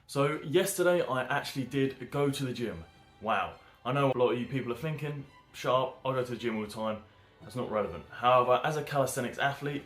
So yesterday I actually did go to the gym. Wow. I know a lot of you people are thinking, sharp, I go to the gym all the time. That's not relevant. However, as a calisthenics athlete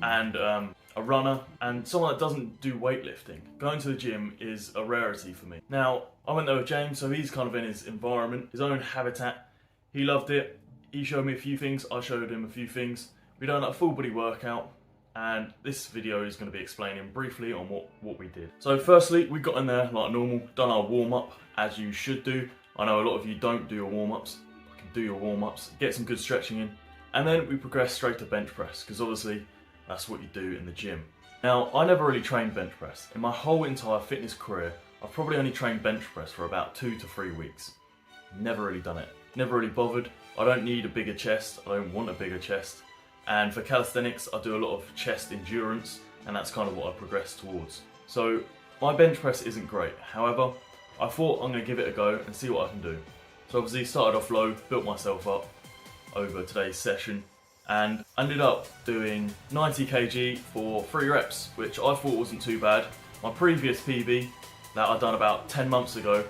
and a runner and someone that doesn't do weightlifting, going to the gym is a rarity for me. Now, I went there with James, so he's kind of in his environment, his own habitat. He loved it. He showed me a few things, I showed him a few things. We done a full body workout, and this video is going to be explaining briefly on what we did. So firstly, we got in there like normal, done our warm-up as you should do. I know a lot of you don't do your warm-ups. You can do your warm-ups, get some good stretching in, and then we progressed straight to bench press, because obviously that's what you do in the gym. Now, I never really trained bench press. In my whole entire fitness career, I've probably only trained bench press for about 2 to 3 weeks. Never really done it. Never really bothered. I don't need a bigger chest. I don't want a bigger chest. And for calisthenics, I do a lot of chest endurance, and that's kind of what I progress towards. So my bench press isn't great. However, I thought I'm going to give it a go and see what I can do. So obviously started off low, built myself up over today's session, and ended up doing 90 kg for 3 reps, which I thought wasn't too bad. My previous PB that I'd done about 10 months ago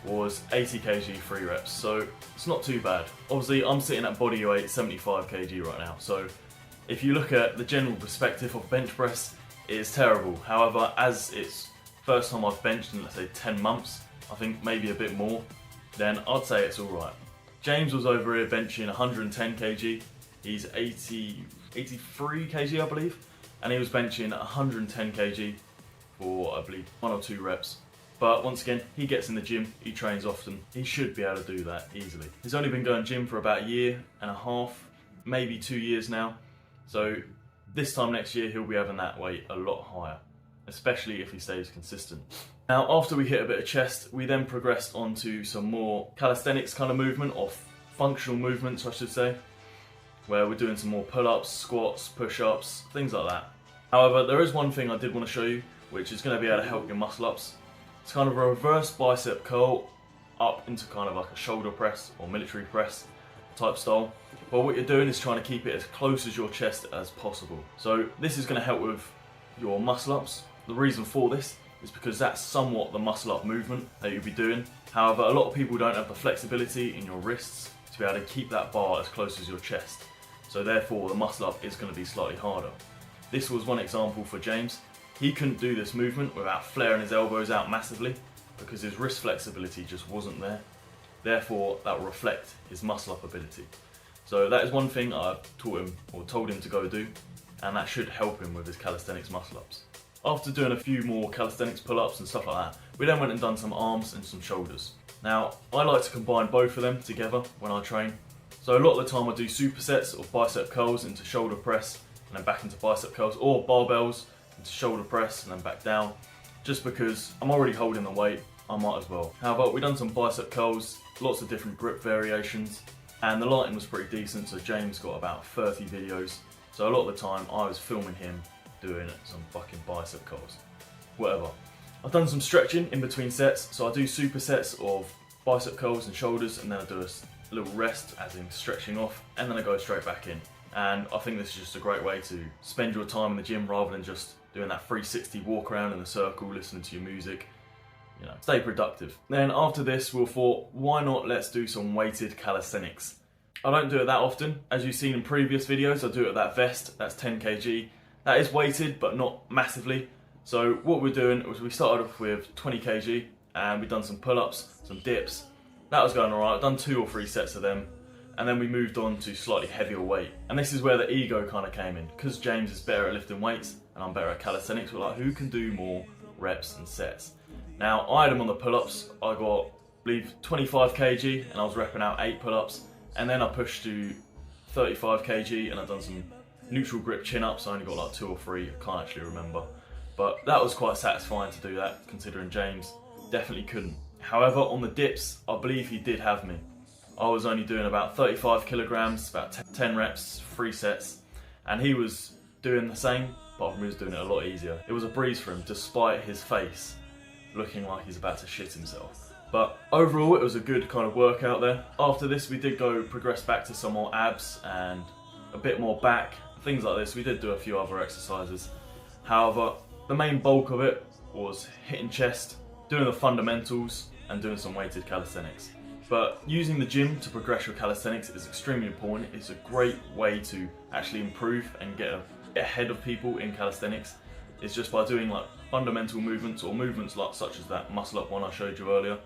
was 80 kg 3 reps, so it's not too bad. Obviously I'm sitting at body weight 75 kg right now, so if you look at the general perspective of bench press, it is terrible. However, as it's first time I've benched in, let's say 10 months, I think maybe a bit more, then I'd say it's alright. James was over here benching 110 kg, he's 83 kg I believe, and he was benching 110 kg for I believe 1 or 2 reps. But once again, he gets in the gym, he trains often, he should be able to do that easily. He's only been going gym for about 1.5 years, maybe 2 years now, so this time next year he'll be having that weight a lot higher, especially if he stays consistent. Now, after we hit a bit of chest, we then progressed onto some more calisthenics kind of movement, or functional movements I should say, where we're doing some more pull-ups, squats, push-ups, things like that. However, there is one thing I did want to show you, which is going to be able to help your muscle-ups. It's kind of a reverse bicep curl up into kind of like a shoulder press or military press type style. But what you're doing is trying to keep it as close as your chest as possible. So this is going to help with your muscle-ups. The reason for this is because that's somewhat the muscle-up movement that you'll be doing. However, a lot of people don't have the flexibility in your wrists to be able to keep that bar as close as your chest. So therefore, the muscle-up is going to be slightly harder. This was one example for James. He couldn't do this movement without flaring his elbows out massively because his wrist flexibility just wasn't there. Therefore, that will reflect his muscle-up ability. So that is one thing I've taught him or told him to go do, and that should help him with his calisthenics muscle-ups. After doing a few more calisthenics pull-ups and stuff like that, we then went and done some arms and some shoulders. Now, I like to combine both of them together when I train. So a lot of the time I do supersets or bicep curls into shoulder press and then back into bicep curls, or barbells into shoulder press and then back down, just because I'm already holding the weight, I might as well. However, we've done some bicep curls, lots of different grip variations, and the lighting was pretty decent, so James got about 30 videos. So a lot of the time I was filming him doing some fucking bicep curls. Whatever. I've done some stretching in between sets, so I do supersets of bicep curls and shoulders, and then I do a little rest, as in stretching off, and then I go straight back in. And I think this is just a great way to spend your time in the gym rather than just doing that 360 walk around in a circle, listening to your music. You know, stay productive. Then after this, we thought, why not let's do some weighted calisthenics. I don't do it that often. As you've seen in previous videos, I do it with that vest, that's 10 kg. That is weighted, but not massively. So what we're doing was we started off with 20 kg, and we've done some pull-ups, some dips. That was going alright. I've done 2 or 3 sets of them, and then we moved on to slightly heavier weight. And this is where the ego kind of came in. Because James is better at lifting weights, and I'm better at calisthenics, we're like, who can do more reps and sets? Now, I had him on the pull-ups. I got, I believe, 25 kg, and I was repping out 8 pull-ups. And then I pushed to 35 kg, and I've done some neutral grip chin-ups. I only got like 2 or 3, I can't actually remember. But that was quite satisfying to do that, considering James definitely couldn't. However, on the dips, I believe he did have me. I was only doing about 35 kilograms, about 10 reps, 3 sets, and he was doing the same, but he was doing it a lot easier. It was a breeze for him, despite his face looking like he's about to shit himself. But overall, it was a good kind of workout there. After this, we did progress back to some more abs and a bit more back, things like this. We did do a few other exercises. However, the main bulk of it was hitting chest, doing the fundamentals and doing some weighted calisthenics. But using the gym to progress your calisthenics is extremely important. It's a great way to actually improve and get ahead of people in calisthenics. It's just by doing like fundamental movements or movements like such as that muscle up one I showed you earlier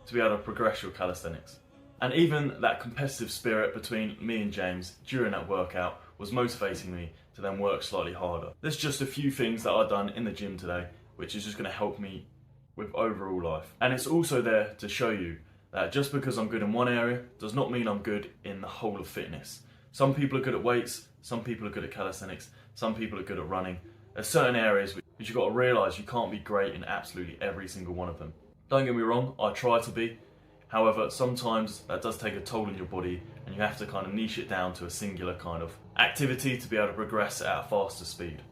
to be able to progress your calisthenics. And even that competitive spirit between me and James during that workout was motivating me to then work slightly harder. There's just a few things that I've done in the gym today which is just going to help me with overall life. And it's also there to show you that just because I'm good in one area does not mean I'm good in the whole of fitness. Some people are good at weights, some people are good at calisthenics, some people are good at running. There's certain areas which you've got to realise you can't be great in absolutely every single one of them. Don't get me wrong, I try to be. However, sometimes that does take a toll on your body and you have to kind of niche it down to a singular kind of activity to be able to progress at a faster speed.